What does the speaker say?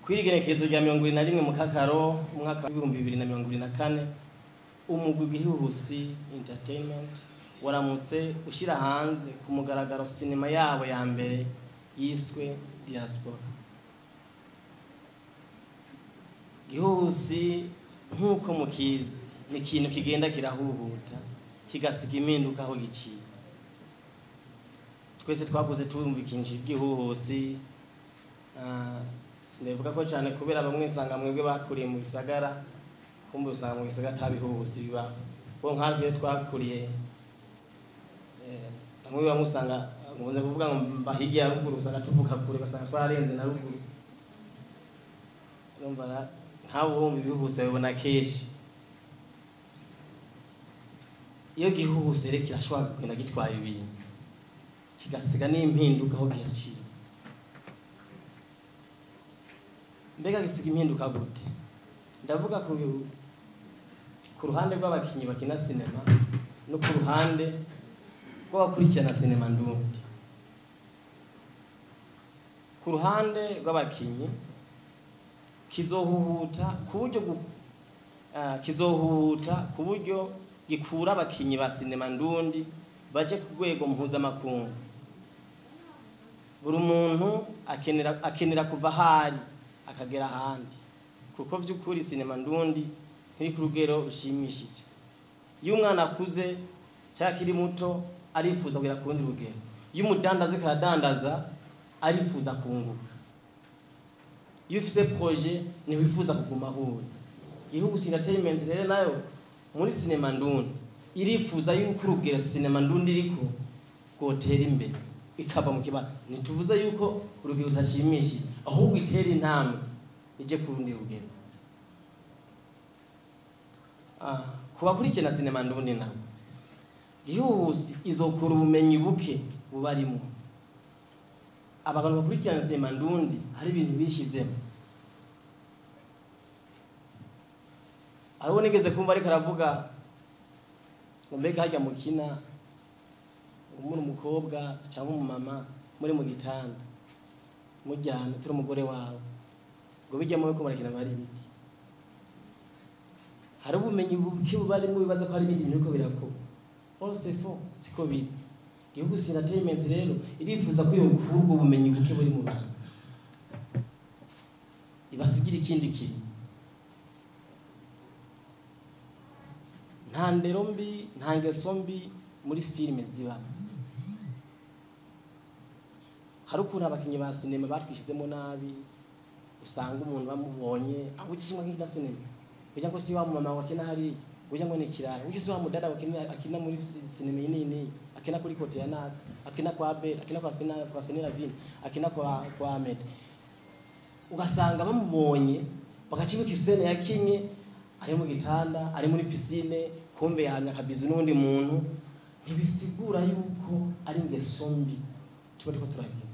Kwirigenekerezo rya 21 mu Kakaro umwaka wa 2024 umugwi Gihuhusi Entertainment waramutse ushira hanze ku mugaragaro sinema yabo ya mbere yiswe Diaspora. Gihuhusi nkuko mukizi ni ikintu kigenda kirahuhuta kigasiga impinduka aho giciye. Twese twakuze tumvikinisha Gihuhusi sinevuga ko cyane kubera bamwe nsanga mwebwe bakuriye mu gisagara kumbe usanga mu gisagara tabihuhusi biba bo nk'abyo twakuriye bamwe bamusanga ngonze kuvuga ngo mbahigi ya ruguru usanga tuvuka kure basanga twarenze na ruguru urumva nk'abo bombi bihuhusi babona keshi iyo Gihuhusi rero kirashobora kugenda gitwaye ibintu kigasiga n'impinduka aho gihaciye. Mbega gisiga impinduka gute? Ndavuga ku ruhande rw'abakinyi bakina sinema no ku ruhande rw'abakurikirana sinema ndundi. Ku ruhande rw'abakinyi kizohuhuta ku buryo gikura abakinyi ba sinema ndundi baje ku rwego mpuzamakungu. Buri muntu akenera kuva hari akagera ahandi kuko by'ukuri sinema ndundi ntiri ku rugero rushimishije. Iyo umwana akuze cyakiri muto arifuza kugera ku rundi rugero, iyo umudandaza karadandaza arifuza kunguka, iyo ufise projet ntiwifuza kuguma aho. Gihuhusi Entertainment rero nayo muri sinema ndundi irifuza yuko urugero sinema ndundi iriko gotera imbere ikava mu kibana. Nituvuze yuko urugero utashimishije ahubwo itera intambwe ije ku rundi rugero. Kuba kurikirana sinema ndundi nabo Gihuhusi izokura ubumenyi buke bubarimo. Abantu bakurikirana sinema ndundi hari ibintu bishizemo. Abo nigeze kumva ariko aravuga ngo mbega hajya mukina umuri umukobwa cyangwa umumama muri mu gitanda mujyana turi umugore wawe ngo bijyamo ko barakina bari biki. Hari ubumenyi buke bari mu bibaza ko hari ibindi bintu ko birakoose fo siko biri. Gihuhusi Entertainment rero irifuza ko yo kurwa ubumenyi buke buri mu bantu ibasigira ikindi kintu. Nta ndero mbi nta ngeso mbi muri filime ziba. Hari ukuntu abakinyi ba sinema batwishizemo nabi usanga umuntu bamubonye aho gishimwa nk'ida sinema kugira ngo si wa mama wakina hari kugira ngo nikirara ugise wa mudada akina muri sinema nini akina kuri kote ya naka akina kwa Abel akina kwa Fenela Vin akina kwa Ahmed ugasanga bamubonye bagacibuka isene yakinye ari mu gitanda ari muri piscine kumbe yanya kabizu n'undi muntu ntibisigura yuko ari ngeso mbi tuba turiko turagira.